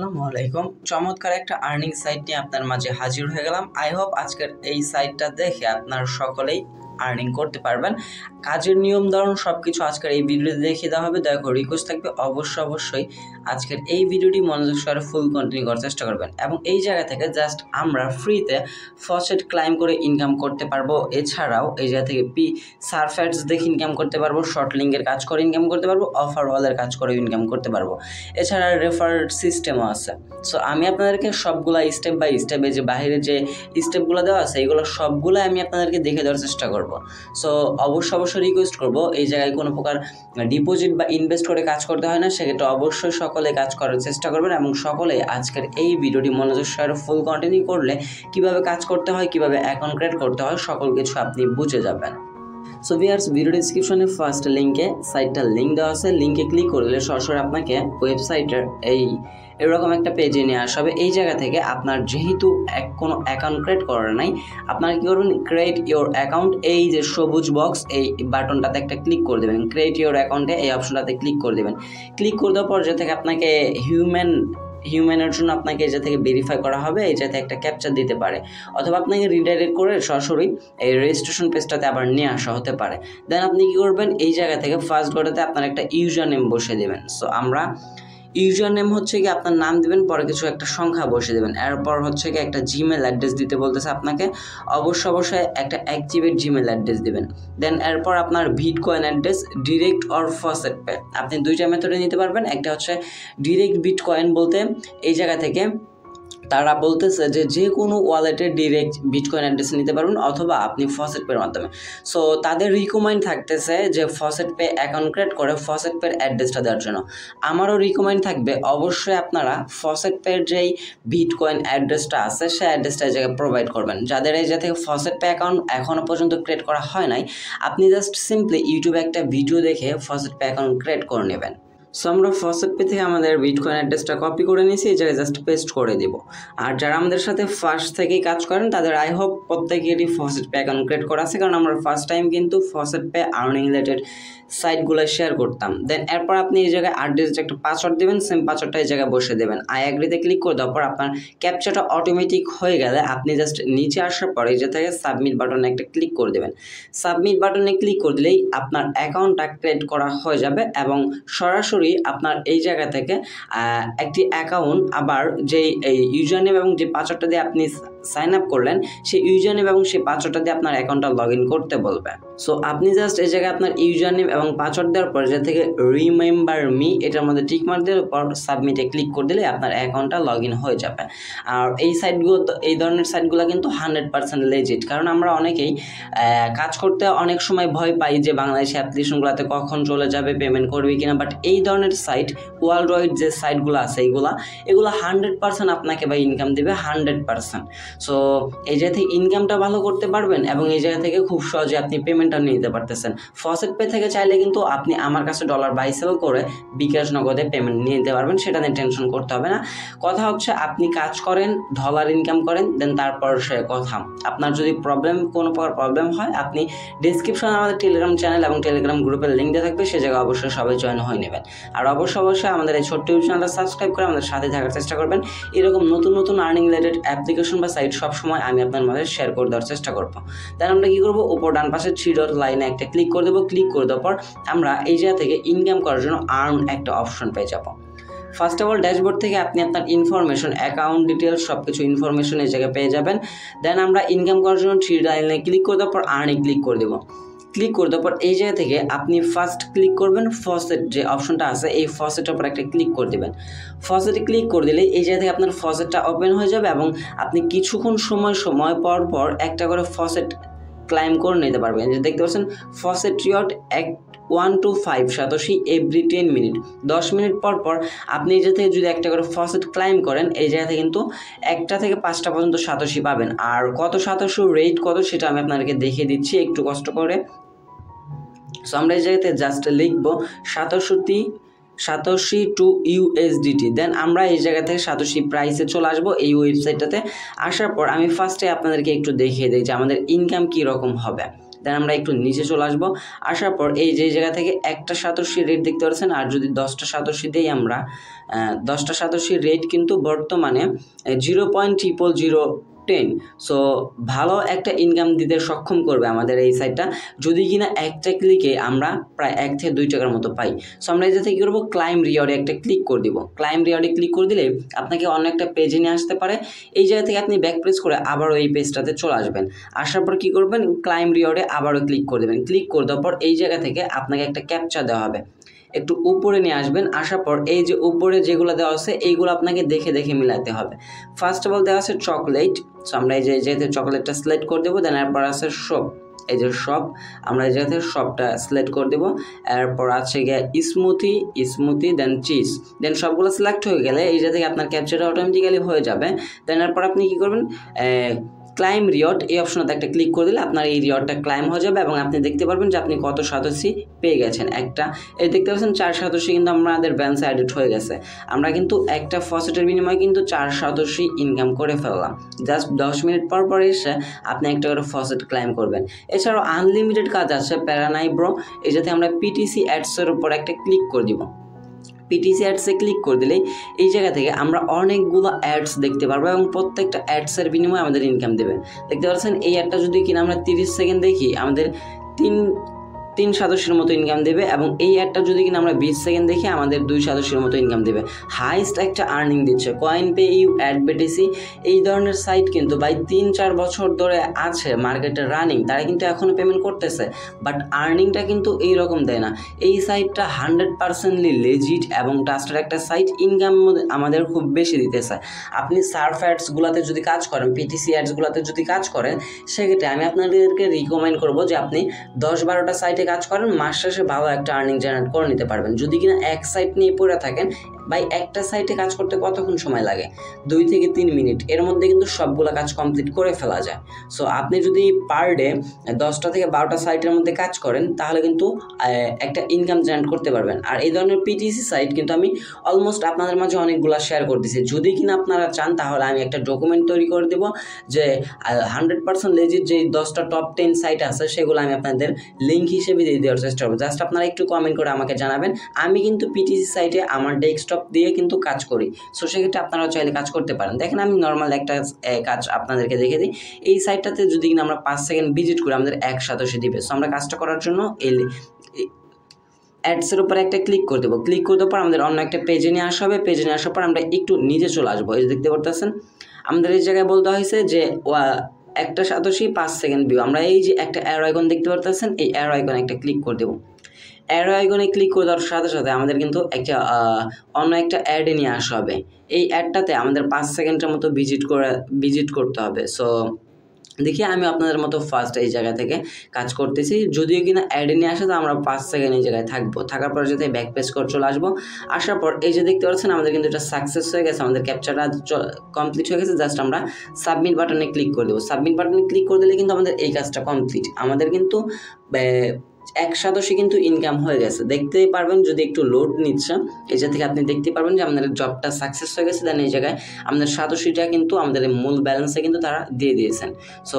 আসসালামু আলাইকুম। চমৎকার একটা আর্নিং সাইট নিয়ে আপনার মাঝে হাজির হয়ে গেলাম। আই হোপ আজকের এই সাইটটা দেখে আপনার সকলেই আর্নিং করতে পারবেন। কাজের নিয়ম ধরন সবকিছু আজকের এই ভিডিওতে দেখিয়ে দেওয়া হবে। দয়া করে রিকোয়েস্ট থাকবে অবশ্যই আজকের এই ভিডিওটি মনোযোগ সহকারে ফুল কন্টিনিউ করার চেষ্টা করবেন এবং এই জায়গা থেকে জাস্ট আমরা ফ্রিতে ফসেট ক্লাইম করে ইনকাম করতে পারবো। এছাড়াও এই জায়গা থেকে সার্ফ অ্যাডস দেখে ইনকাম করতে পারবো, শর্ট লিঙ্কের কাজ করে ইনকাম করতে পারবো, অফার ওয়ালের কাজ করে ইনকাম করতে পারবো। এছাড়া রেফার সিস্টেমও আছে। সো আমি আপনাদেরকে সবগুলা স্টেপ বাই স্টেপ, এই যে বাইরে যে স্টেপগুলো দেওয়া আছে এগুলো সবগুলো আমি আপনাদেরকে দেখে দেওয়ার চেষ্টা করব। সো অবশ্যই রিকোয়েস্ট করব, এই জায়গায় কোনো প্রকার ডিপোজিট বা ইনভেস্ট করে কাজ করতে হয় না, সেক্ষেত্রে অবশ্যই সকলে কাজ করার চেষ্টা করবেন এবং সকলে আজকের এই ভিডিওটি মনোযোগ সহকারে ফুল কন্টিনিউ করলে কিভাবে কাজ করতে হয়, কিভাবে অ্যাকাউন্ট ক্রিয়েট করতে হয় সকল কিছু আপনি বুঝে যাবেন। সো ভিউয়ার্স, ভিডিও ডিসক্রিপশনে ফার্স্ট লিঙ্কে সাইটটার লিঙ্ক দেওয়া আছে, লিঙ্কে ক্লিক করলে সরাসরি আপনাকে ওয়েবসাইটের এরকম একটা পেজে নিয়ে আসা হবে। এই জায়গা থেকে আপনার যেহেতু কোনো অ্যাকাউন্ট ক্রিয়েট করার নাই, আপনারা কী করবেন, ক্রিয়েট ইওর অ্যাকাউন্ট, এই যে সবুজ বক্স এই বাটনটাতে একটা ক্লিক করে দেবেন। ক্রিয়েট ইওর অ্যাকাউন্টে এই অপশনটাতে ক্লিক করে দেবেন। ক্লিক করে দেওয়ার পর যে থেকে আপনাকে হিউম্যানের জন্য আপনাকে এই থেকে ভেরিফাই করা হবে, এই যাতে একটা ক্যাপচার দিতে পারে, অথবা আপনাকে রিডাইরেক্ট করে সরাসরি এই রেজিস্ট্রেশন পেজটাতে আবার নিয়ে আসা হতে পারে। দেন আপনি কী করবেন, এই জায়গা থেকে ফার্স্ট ঘটাতে আপনার একটা ইউজার নেম বসে দেবেন। সো আমরা ইউজার নেম হচ্ছে কি আপনার নাম দিবেন, পরে কিছু একটা সংখ্যা বসে দেবেন, এরপর হচ্ছে কি একটা জিমেল অ্যাড্রেস দিতে বলতেছে আপনাকে, অবশ্যই একটা অ্যাক্টিভেট জিমেল অ্যাড্রেস দিবেন। দেন এরপর আপনার bitcoin address, direct or faucet pay, আপনি দুইটা মেথডে নিতে পারবেন। একটা হচ্ছে ডিরেক্ট বিটকয়েন, বলতে এই জায়গা থেকে তারা বলতেছে যে কোনো ওয়ালেটে ডিরেক্ট বিটকয়েন অ্যাড্রেস নিতে পারবেন, অথবা আপনি ফসেট পের মাধ্যমে। সো তাদের রিকমেন্ড থাকতেছে যে ফসেট পে অ্যাকাউন্ট ক্রিয়েট করে ফসেট পের অ্যাড্রেসটা দেওয়ার জন্য। আমারও রিকমেন্ড থাকবে অবশ্যই আপনারা ফসেট পের যেই বিটকয়েন অ্যাড্রেসটা আছে সেই অ্যাড্রেসটা এই জায়গায় প্রোভাইড করবেন। যাদের এই জায়গা থেকে ফসেট পে অ্যাকাউন্ট এখনও পর্যন্ত ক্রিয়েট করা হয় নাই, আপনি জাস্ট সিম্পলি ইউটিউবে একটা ভিডিও দেখে ফসেট পে অ্যাকাউন্ট ক্রিয়েট করে নেবেন। সো আমরা ফসেট পে থেকে আমাদের বিটকয়েন অ্যাড্রেসটা কপি করে নিয়েছি, এই জায়গায় জাস্ট পেস্ট করে দেব। আর যারা আমাদের সাথে ফার্স্ট থেকেই কাজ করেন তাদের আই হোপ প্রত্যেকেরই ফসেট পে অ্যাকাউন্ট ক্রিয়েট করা আছে, কারণ আমরা ফার্স্ট টাইম কিন্তু ফসেট পে আর্নিং রিলেটেড সাইটগুলো শেয়ার করতাম। দেন এরপর আপনি এই জায়গায় অ্যাড্রেস একটা পাসওয়ার্ড দেবেন, সেম পাসওয়ার্ডটা এই জায়গায় বসে দেবেন। আই অ্যাগ্রিতে ক্লিক করে দেওয়ার পর আপনার ক্যাপচাটা অটোমেটিক হয়ে গেলে আপনি জাস্ট নিচে আসার পর এই যে থেকে সাবমিট বাটনে একটা ক্লিক করে দেবেন। সাবমিট বাটনে ক্লিক করে দিলেই আপনার অ্যাকাউন্টটা ক্রিয়েট করা হয়ে যাবে এবং সরাসরি আপনার এই জায়গা থেকে একটি অ্যাকাউন্ট, আবার যেই এই ইউজার নেম এবং যে পাসওয়ার্ডটা দিয়ে আপনি সাইন আপ করলেন সেই ইউজার নেম এবং সেই পাসওয়ার্ডটা দিয়ে আপনার অ্যাকাউন্টটা লগ ইন করতে বলবে। সো আপনি জাস্ট এই জায়গায় আপনার ইউজার নেম এবং পাসওয়ার্ড দেওয়ার পর যে থেকে রিমেম্বার মি এটার মধ্যে টিক মার্ক দেওয়ার পর সাবমিটে ক্লিক করে দিলে আপনার অ্যাকাউন্টটা লগ ইন হয়ে যাবে। আর এই সাইটগুলো, এই ধরনের সাইটগুলো কিন্তু 100% লেজিট, কারণ আমরা অনেকেই কাজ করতে অনেক সময় ভয় পাই যে বাংলাদেশি অ্যাপ্লিকেশনগুলোতে কখন চলে যাবে, পেমেন্ট করবে কিনা, বাট এই ধরনের সাইট ওয়ার্ল্ড ওয়াইড যে সাইটগুলো আছে এগুলো 100% আপনাকে বা ইনকাম দেবে 100%। সো এই জায়গা থেকে ইনকামটা ভালো করতে পারবেন এবং এই জায়গা থেকে খুব সহজে আপনি পেমেন্টটা নিতে পারতেছেন। ফসেট পে থেকে চাইলে কিন্তু আপনি আমার কাছে ডলার বাই সেল করে বিকাশ নগদে পেমেন্ট নিয়ে নিতে পারবেন, সেটা নিয়ে টেনশন করতে হবে না। কথা হচ্ছে আপনি কাজ করেন, ডলার ইনকাম করেন, দেন তারপর সে কথা। আপনার যদি কোনো প্রকার প্রবলেম হয়, আপনি ডিসক্রিপশনে আমাদের টেলিগ্রাম চ্যানেল এবং টেলিগ্রাম গ্রুপের লিঙ্ক দেওয়া থাকবে, সে জায়গায় অবশ্যই সবাই জয়েন হয়ে নেবেন। আর অবশ্যই আমাদের এই ছোট্ট ইউটিউব চ্যানেলটা সাবস্ক্রাইব করে আমাদের সাথে থাকার চেষ্টা করবেন। এরকম নতুন আর্নিং রিলেটেড অ্যাপ্লিকেশন বা সাইট সবসময় আমি আপনার মাঝে শেয়ার করে দেওয়ার চেষ্টা করবো। তাই আমরা কী করবো, উপর ডান পাশে 3 ডট লাইনে একটা ক্লিক করে দেবো। ক্লিক করে দেওয়ার পর আমরা এই জায়গা থেকে ইনকাম করার জন্য আর্ন একটা অপশন পেয়ে যাবো। ফার্স্ট অফ অল ড্যাশবোর্ড থেকে আপনি আপনার ইনফরমেশন, অ্যাকাউন্ট ডিটেলস সব কিছু ইনফরমেশন এই জায়গায় পেয়ে যাবেন। দেন আমরা ইনকাম করার জন্য 3 লাইনে ক্লিক করে দেওয়ার পর আর্নে ক্লিক করে দেবো। ক্লিক করে দেওয়ার পর এই জায়গা থেকে আপনি ফার্স্ট ক্লিক করবেন ফসেট যে অপশনটা আছে, এই ফসেটের উপর একটা ক্লিক করে দেবেন। ফসেটে ক্লিক করে দিলে এই জায়গা থেকে আপনার ফসেটটা ওপেন হয়ে যাবে এবং আপনি কিছুক্ষণ সময় পর একটা করে ফসেট ক্লাইম করে নিতে পারবেন। যে দেখতে পাচ্ছেন faucet reward 1 to 5 satoshi every 10 minute, 10 minute পর আপনি এই জায়গা থেকে যদি একটা করে ফসেট ক্লাইম করেন এই জায়গাতে কিন্তু 1টা থেকে 5টা পর্যন্ত সাতোশি পাবেন। আর কত সাতোশি রেট কত সেটা আমি আপনাদেরকে দেখিয়ে দিচ্ছি একটু কষ্ট করে। সো আমরা এই জায়গাতে জাস্ট লিখবো সাতোশি টু ইউএসডিটি। দেন আমরা এই জায়গা থেকে সাতোশি প্রাইসে চলে আসবো এই ওয়েবসাইটটাতে। আসার পর আমি ফার্স্টে আপনাদেরকে একটু দেখিয়ে দিই যে আমাদের ইনকাম কী রকম হবে। দেন আমরা একটু নিচে চলে আসবো। আসার পর এই যে জায়গা থেকে একটা সাতোশি রেট দেখতে পাচ্ছেন, আর যদি 10টা সাতোশি দিই আমরা 10টা সাতোশি রেট কিন্তু বর্তমানে 0.00010। সো ভালো একটা ইনকাম দিতে সক্ষম করবে আমাদের এই সাইটটা, যদি কিনা একটা ক্লিকে আমরা প্রায় 1 থেকে 2 টাকার মতো পাই। সো আমরা এই জায়গায় কী করবো, ক্লাইম রিওয়ার্ডে একটা ক্লিক করে দিব। ক্লাইম রিওয়ার্ডে ক্লিক করে দিলে আপনাকে অন্য একটা পেজে নিয়ে আসতে পারে। এই জায়গা থেকে আপনি ব্যাক প্রেস করে আবারও এই পেজটাতে চলে আসবেন। আসার পর কী করবেন, ক্লাইম রিওয়ার্ডে আবারও ক্লিক করে দেবেন। ক্লিক করে দেওয়ার পর এই জায়গা থেকে আপনাকে একটা ক্যাপচা দেওয়া হবে, একটু উপরে নিয়ে আসবেন। আসার পর এই যে উপরে যেগুলো দেওয়া আছে এইগুলো আপনাকে দেখে দেখে মিলাতে হবে। ফার্স্ট অফ অল দেওয়া আছে চকলেট। সো আমরা এই যে যেহেতু চকলেটটা সিলেক্ট করে দেবো। দেন এরপর আছে শপ, এই যে শপ, আমরা এই জায়গাতে শপটা সিলেক্ট করে দেবো। এরপর আছে গিয়ে স্মুথি দেন চিজ। দেন সবগুলো সিলেক্ট হয়ে গেলে এই জায়গা থেকে আপনার ক্যাপচারটা অটোমেটিক্যালি হয়ে যাবে। দেন এরপর আপনি কী করবেন, ক্লাইম রিওয়ার্ড এই অপশনটাতে একটা ক্লিক করে দিলে আপনার এই রিওয়ার্ডটা ক্লাইম হয়ে যাবে এবং আপনি দেখতে পারবেন যে আপনি কত সাতোশি পেয়ে গেছেন। একটা এই দেখতে পাচ্ছেন 4 সাতোশি কিন্তু আমাদের ব্যালেন্সে অ্যাডিট হয়ে গেছে। আমরা কিন্তু একটা ফসেটের বিনিময়ে কিন্তু 4 সাতোশি ইনকাম করে ফেললাম। জাস্ট 10 মিনিট পর পর এসে আপনি একটা করে ফসেট ক্লাইম করবেন। এছাড়াও আনলিমিটেড কাজ আছে, প্যারা নাই ব্রো। এই যাতে আমরা পিটিসি অ্যাডসের উপর একটা ক্লিক করে দিব। পিটিসি অ্যাডসে ক্লিক করে দিলে এই জায়গা থেকে আমরা অনেকগুলো অ্যাডস দেখতে পারবো এবং প্রত্যেকটা অ্যাডসের বিনিময়ে আমাদের ইনকাম দেবে। দেখতে পাচ্ছেন এই অ্যাডটা যদি কিনা আমরা 30 সেকেন্ড দেখি আমাদের 3 সাতোশির মতো ইনকাম দেবে, এবং এই অ্যাডটা যদি কিনা আমরা 20 সেকেন্ড দেখি আমাদের 2 সাতোশির মতো ইনকাম দেবে। হাইস্ট একটা আর্নিং দিচ্ছে Coinpayu add BTC. এই ধরনের সাইট কিন্তু ভাই 3-4 বছর ধরে আছে মার্কেটে রানিং, তারা কিন্তু এখনও পেমেন্ট করতেছে, বাট আর্নিংটা কিন্তু এইরকম দেয় না। এই সাইটটা 100%লি লেজিট এবং ট্রাস্টেড একটা সাইট, ইনকাম আমাদের খুব বেশি দিতেছে। আপনি সার্ফ অ্যাডসগুলোতে যদি কাজ করেন, পিটিসি অ্যাডসগুলোতে যদি কাজ করেন, সেক্ষেত্রে আমি আপনাদেরকে রিকমেন্ড করবো যে আপনি 10-12টা সাইটে কাজ করেন, মাস শেষে ভালো একটা আর্নিং জেনারেট করে নিতে পারবেন। যদি কিনা এক সাইট নিয়ে পড়ে থাকেন, ভাই একটা সাইটে কাজ করতে কতক্ষণ সময় লাগে, 2 থেকে 3 মিনিট, এর মধ্যে কিন্তু সবগুলো কাজ কমপ্লিট করে ফেলা যায়। সো আপনি যদি পার ডে 10টা থেকে 12টা সাইটের মধ্যে কাজ করেন তাহলে কিন্তু একটা ইনকাম জেনারেট করতে পারবেন। আর এই ধরনের পিটিসি সাইট কিন্তু আমি অলমোস্ট আপনাদের মাঝে অনেকগুলো শেয়ার করতেছি। যদি কিনা আপনারা চান তাহলে আমি একটা ডকুমেন্ট তৈরি করে দেবো যে 100% লেজিট যে 10টা টপ 10 সাইট আছে সেগুলো আমি আপনাদের লিঙ্ক হিসেবে দিয়ে দেওয়ার চেষ্টা করবো। জাস্ট আপনারা একটু কমেন্ট করে আমাকে জানাবেন। আমি কিন্তু পিটিসি সাইটে আমার ডেস্কটপ দিয়ে কিন্তু কাজ করি। সো সেক্ষেত্রে আপনারাও চাইলে কাজ করতে পারেন। দেখেন আমি নর্মাল একটা কাজ আপনাদেরকে দেখে দিই। এই সাইটটাতে যদি কিনা আমরা 5 সেকেন্ড ভিজিট করি আমাদের 1 সাতোশি দিবে। সো আমরা কাজটা করার জন্য এই অ্যাডসের উপরে একটা ক্লিক করে দেবো। ক্লিক করে দেওয়ার পর আমাদের অন্য একটা পেজে নিয়ে আসা হবে। পেজে নিয়ে আসার পর আমরা একটু নিচে চলে আসবো। এই দেখতে পারতেছেন আমাদের এই জায়গায় বলতে হয়েছে যে একটা সাতোশি 5 সেকেন্ড ভিউ। আমরা এই যে একটা অ্যারো আইকন দেখতে পারতেছেন, এই অ্যারো আইকনে একটা ক্লিক করে দেবো। অ্যারো আইকনে ক্লিক করে দেওয়ার সাথে সাথে আমাদের কিন্তু একটা অন্য একটা অ্যাডে নিয়ে আসা হবে। এই অ্যাডটাতে আমাদের 5 সেকেন্ডের মতো ভিজিট করতে হবে। সো দেখি আমি আপনাদের মতো ফার্স্ট এই জায়গা থেকে কাজ করতেছি। যদিও কিনা অ্যাডে নিয়ে আসে তো আমরা 5 সেকেন্ড এই জায়গায় থাকবো। থাকার পর যাতে ব্যাক পেজ করে চলে আসবো। আসার পর এই যে দেখতে পাচ্ছেন আমাদের কিন্তু এটা সাকসেস হয়ে গেছে, আমাদের ক্যাপচারটা কমপ্লিট হয়ে গেছে। জাস্ট আমরা সাবমিট বাটনে ক্লিক করে দেবো। সাবমিট বাটনে ক্লিক করে দিলে কিন্তু আমাদের এই কাজটা কমপ্লিট। আমাদের কিন্তু 1 সাতোশি কিন্তু ইনকাম হয়ে গেছে। দেখতেই পারবেন যদি একটু লোড নিচ্ছে, এই জায়গা থেকে আপনি দেখতে পারবেন যে আমাদের জবটা সাকসেস হয়ে গেছে। দেন এই জায়গায় আমাদের সাতোশিটা কিন্তু আমাদের মূল ব্যালেন্সে কিন্তু তারা দিয়ে দিয়েছেন। সো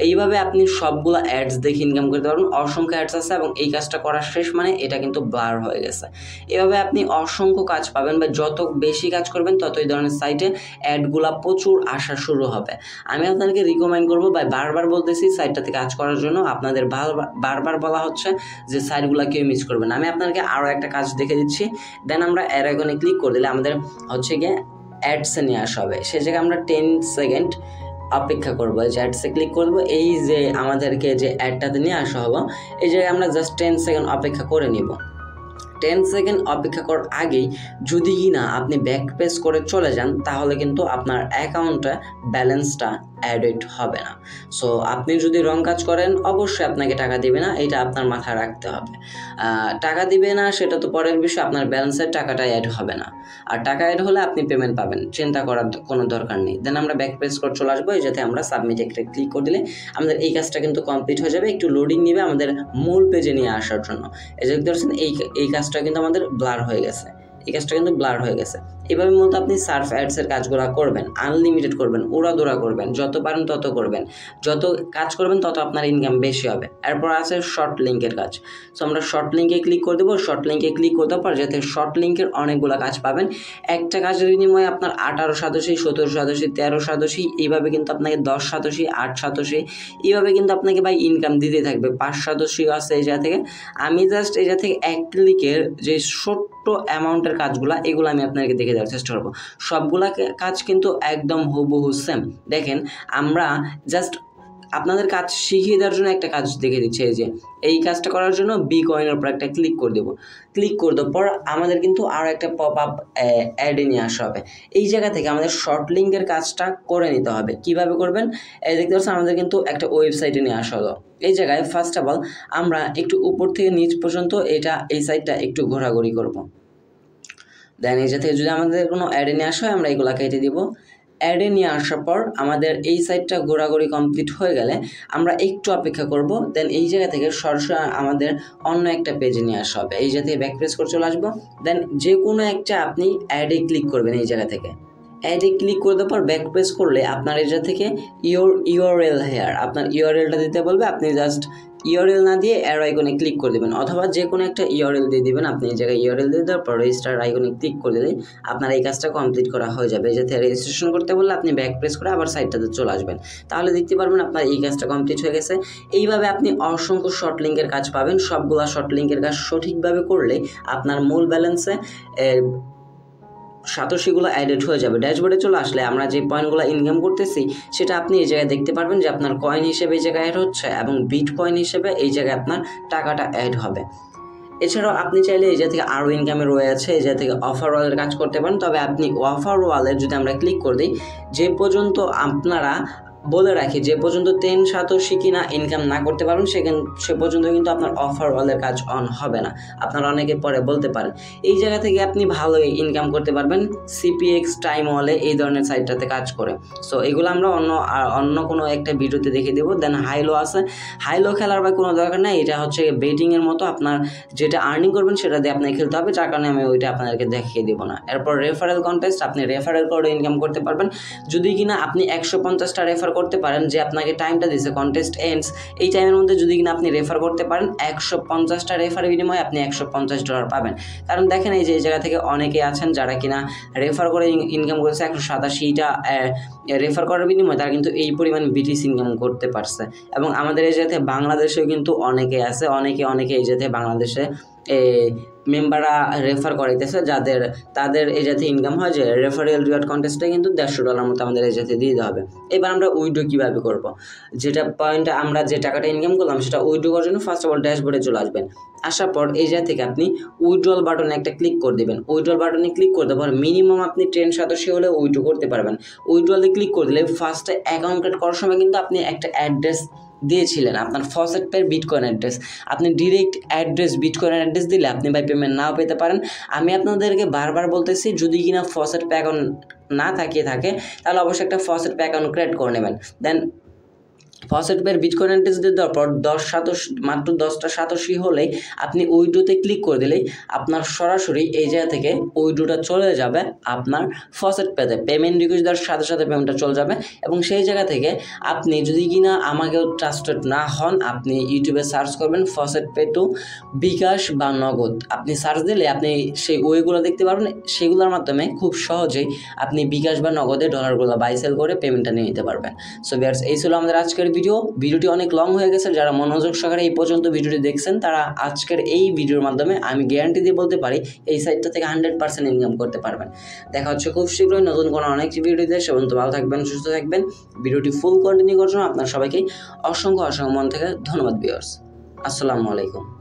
এইভাবে আপনি সবগুলো অ্যাডস দেখে ইনকাম করতে পারবেন। অসংখ্য অ্যাডস আছে এবং এই কাজটা করার শেষ মানে এটা কিন্তু ব্লার হয়ে গেছে। এভাবে আপনি অসংখ্য কাজ পাবেন, বা যত বেশি কাজ করবেন তত এই ধরনের সাইটে অ্যাডগুলা প্রচুর আসা শুরু হবে। আমি আপনাদেরকে রিকমেন্ড করবো, বা বারবার বলতেছি সাইটটাতে কাজ করার জন্য। আপনাদের বারবার বলা হচ্ছে যে সাইটগুলো কেউ মিস করবে না। আমি আপনাদেরকে আরও একটা কাজ দেখে দিচ্ছি। দেন আমরা অ্যারো আইকনে ক্লিক করে দিলে আমাদের হচ্ছে গিয়ে অ্যাডসে নিয়ে আসা হবে। সে জায়গায় আমরা 10 সেকেন্ড অপেক্ষা করবো। যে অ্যাডসে ক্লিক করবো, এই যে আমাদেরকে যে অ্যাডটাতে নিয়ে আসা হবে এই জায়গায় আমরা জাস্ট 10 সেকেন্ড অপেক্ষা করে নিব। 10 সেকেন্ড অপেক্ষা করার আগেই যদি কিনা আপনি ব্যাক পেজ করে চলে যান তাহলে কিন্তু আপনার অ্যাকাউন্টে ব্যালেন্সটা অ্যাডেড হবে না। সো আপনি যদি রং কাজ করেন অবশ্যই আপনাকে টাকা দিবে না, এটা আপনার মাথায় রাখতে হবে। টাকা দিবে না সেটা তো পরের বিষয়, আপনার ব্যালেন্সের টাকাটা অ্যাড হবে না। আর টাকা অ্যাড হলে আপনি পেমেন্ট পাবেন, চিন্তা করার কোনো দরকার নেই। দেন আমরা ব্যাক পেজ করে চলে আসবো। এই যাতে আমরা সাবমিট একটা ক্লিক করে দিলে আমাদের এই কাজটা কিন্তু কমপ্লিট হয়ে যাবে। একটু লোডিং নেবে আমাদের মূল পেজে নিয়ে আসার জন্য। এই যে দেখতে পাচ্ছেন এই কাজটা কিন্তু আমাদের ব্লার হয়ে গেছে। এই কাজটা কিন্তু ব্লার হয়ে গেছে। এভাবে মূলত আপনি সার্ফ অ্যাডসের কাজগুলো করবেন, আনলিমিটেড করবেন, উড়াদৌড়া করবেন, যত পারেন তত করবেন, যত কাজ করবেন তত আপনার ইনকাম বেশি হবে। এরপর আছে শর্ট লিঙ্কের কাজ। সো আমরা শর্ট লিঙ্কে ক্লিক করে দেবো। শর্ট লিঙ্কে ক্লিক করতে পর যাতে শর্ট লিঙ্কের অনেকগুলো কাজ পাবেন। একটা কাজের বিনিময়ে আপনার 18 সাতোশি, 17 সাতোশি, 13 সাতোশি, এইভাবে কিন্তু আপনাকে 10 সাতোশি, 8 সাতোশি, এইভাবে কিন্তু আপনাকে ভাই ইনকাম দিতে থাকবে। 5 সাতোশিও আছে এই জায়গা থেকে। আমি জাস্ট এই জায়গা থেকে এক ক্লিকের যে ছোট্ট অ্যামাউন্টের কাজগুলো, এগুলো আমি আপনাকে দেখে দেওয়ার চেষ্টা করবো। সবগুলা কাজ কিন্তু একদম হুবহু সেম। দেখেন, আমরা জাস্ট আপনাদের কাজ শিখিয়ে দেওয়ার জন্য একটা কাজ দেখে দিচ্ছে। এই যে এই কাজটা করার জন্য বি কয়েনের উপর একটা ক্লিক করে দেবো। ক্লিক করে দেওয়ার পর আমাদের কিন্তু আরও একটা পপ আপ অ্যাডে নিয়ে আসা হবে। এই জায়গা থেকে আমাদের শর্ট লিঙ্কের কাজটা করে নিতে হবে। কিভাবে করবেন? এই দেখতে পাচ্ছেন আমাদের কিন্তু একটা ওয়েবসাইটে নিয়ে আসা হলো। এই জায়গায় ফার্স্ট অফ অল আমরা একটু উপর থেকে নিচ পর্যন্ত এই সাইটটা একটু ঘোরাঘুরি করব। দেন এই জায়গা থেকে যদি আমাদের কোনো অ্যাডে নিয়ে আসা হয়, আমরা এগুলো কেটে দিব। অ্যাডে নিয়ে আসার পর আমাদের এই সাইটটা ঘোরাঘুরি কমপ্লিট হয়ে গেলে আমরা একটু অপেক্ষা করব। দেন এই জায়গা থেকে সরাসরি আমাদের অন্য একটা পেজে নিয়ে আসা হবে। এই জায়গা থেকে ব্যাক প্রেস করে চলে আসবো। দেন যে কোনো একটা আপনি অ্যাডে ক্লিক করবেন। এই জায়গা থেকে অ্যাডে ক্লিক করে দেওয়ার পর ব্যাক প্রেস করলে আপনার এই জায়গা থেকে ইউআরএল হেয়ার, আপনার ইউআরএলটা দিতে বলবে। আপনি জাস্ট ইউআরএল না দিয়ে অ্যারো আইকনে ক্লিক করে দেবেন, অথবা যে কোনো একটা ইউআরএল দিয়ে দিবেন। আপনি এই জায়গায় ইউআরএল দিয়ে দেওয়ার পর রেজিস্টার আইকনে ক্লিক করে দিলে আপনার এই কাজটা কমপ্লিট করা হয়ে যাবে। যাতে রেজিস্ট্রেশন করতে বললে আপনি ব্যাক প্রেস করে আবার সাইটটাতে চলে আসবেন, তাহলে দেখতে পারবেন আপনার এই কাজটা কমপ্লিট হয়ে গেছে। এইভাবে আপনি অসংখ্য শর্ট লিঙ্কের কাজ পাবেন। সবগুলা শর্ট লিঙ্কের কাজ সঠিকভাবে করলে আপনার মূল ব্যালেন্সে সাতোশিগুলো অ্যাডেড হয়ে যাবে। ড্যাশবোর্ডে চলে আসলে আমরা যে পয়েন্টগুলো ইনকাম করতেছি সেটা আপনি এই জায়গায় দেখতে পারবেন যে আপনার কয়েন হিসেবে এই জায়গায় অ্যাড হচ্ছে এবং বিট কয়েন হিসেবে এই জায়গায় আপনার টাকাটা অ্যাড হবে। এছাড়াও আপনি চাইলে এই জায়গা থেকে আরও ইনকামের ওয়ে আছে। এই জায়গা থেকে অফার ওয়ালের কাজ করতে পারেন। তবে আপনি অফার ওয়ালের যদি আমরা ক্লিক করে দিই, যে পর্যন্ত আপনারা বলে রাখি যে পর্যন্ত 10 সাতোশি কিনা ইনকাম না করতে পারবেন সে পর্যন্ত কিন্তু আপনার অফার ওয়ালের কাজ অন হবে না। আপনারা অনেকে পরে বলতে পারেন। এই জায়গা থেকে আপনি ভালোই ইনকাম করতে পারবেন সিপিএক্স টাইম ওয়ালে এই ধরনের সাইটটাতে কাজ করে। সো এগুলো আমরা অন্য কোনো একটা ভিডিওতে দেখে দেবো। দেন হাইলো আছে। হাইলো খেলার বা কোনো দরকার নেই, এটা হচ্ছে বেটিংয়ের মতো। আপনার যেটা আর্নিং করবেন সেটা দিয়ে আপনাকে খেলতে হবে, যার কারণে আমি ওইটা আপনাদেরকে দেখিয়ে দেবো না। এরপর রেফারেল কন্টেস্ট, আপনি রেফারেল করে ইনকাম করতে পারবেন। যদি কিনা আপনি 150টা রেফার করতে পারেন, যে আপনাকে টাইমটা দিয়েছে কন্টেস্ট এন্ডস, এই টাইমের মধ্যে যদি কিনা আপনি রেফার করতে পারেন, 150টা রেফারের বিনিময়ে আপনি $150 পাবেন। কারণ দেখেন এই যে এই জায়গা থেকে অনেকে আছেন যারা কিনা রেফার করে ইনকাম করেছে 187টা রেফার করার বিনিময়ে তারা কিন্তু এই পরিমাণ বিটিসি ইনকাম করতে পারছে। এবং আমাদের এই জায়গাতে বাংলাদেশেও কিন্তু অনেকে আছে, অনেকে এই জায়গাতে বাংলাদেশে মেম্বাররা রেফার করাইতেছে, তাদের এই জাতীয় ইনকাম হয় যে রেফারেল রিওয়ার্ড কন্টেস্টে কিন্তু $150 মতো আমাদের এই জাতীয় দিয়ে হবে। এবার আমরা উইড্রো কীভাবে করব? যেটা পয়েন্টে আমরা যে টাকাটা ইনকাম করলাম সেটা উইড্রো করার জন্য ফার্স্ট অফ অল ড্যাশবোর্ডে চলে আসবেন। আসার পর এই জায়গা থেকে আপনি উইড্রল বাটনে একটা ক্লিক করে দেবেন। উইড্রল বাটনে ক্লিক করে দেওয়ার পর মিনিমাম আপনি 10 সাতোশি হলে উইড্রো করতে পারবেন। উইড্রলে ক্লিক করে দিলে ফার্স্টে অ্যাকাউন্ট ক্রিয়েট করার সময় কিন্তু আপনি একটা অ্যাড্রেস দিয়েছিলেন, আপনার ফসেট পের বিটকয়েন অ্যাড্রেস। আপনি ডিরেক্ট অ্যাড্রেস বিটকয়েন অ্যাড্রেস দিলে আপনি বাই পেমেন্ট নাও পেতে পারেন। আমি আপনাদেরকে বারবার বলতেছি, যদি কিনা ফসেট পে অ্যাকাউন্ট না থাকে তাহলে অবশ্যই একটা ফসেট পে অ্যাকাউন্ট ক্রিয়েট করে নেবেন। দেন ফসেট পের বিটকয়েন অ্যাড্রেস দিয়ে দেওয়ার পর মাত্র 10টা সাতোশি হলেই আপনি উইড্রোতে ক্লিক করে দিলেই আপনার সরাসরি এই জায়গা থেকে উইড্রোটা চলে যাবে আপনার ফসেট পেতে। পেমেন্ট রিকোয়েস্ট দেওয়ার সাথে সাথে পেমেন্টটা চলে যাবে। এবং সেই জায়গা থেকে আপনি যদি কিনা আমাকেও ট্রাস্টেড না হন, আপনি ইউটিউবে সার্চ করবেন ফসেট পে টু বিকাশ বা নগদ। আপনি সার্চ দিলে আপনি সেই ওয়েগুলো দেখতে পারবেন। সেগুলোর মাধ্যমে খুব সহজেই আপনি বিকাশ বা নগদে ডলারগুলো বাই সেল করে পেমেন্টটা নিয়ে নিতে পারবেন। সো ভিউয়ার্স, এই ছিল আমাদের আজকের ভিডিওটি অনেক লং হয়ে গেছে। যারা মনোযোগ সহকারে এই পর্যন্ত ভিডিওটি দেখছেন তারা আজকের এই ভিডিওর মাধ্যমে আমি গ্যারান্টি দিয়ে বলতে পারি এই সাইটটা থেকে 100% ইনকাম করতে পারবেন। দেখা হচ্ছে খুব শীঘ্রই নতুন কোনো অনেক ভিডিওতে। সে পর্যন্ত ভালো থাকবেন, সুস্থ থাকবেন। ভিডিওটি ফুল কন্টিনিউ করার জন্য আপনার সবাইকে অসংখ্য মন থেকে ধন্যবাদ ভিউয়ার্স। আসসালামু আলাইকুম।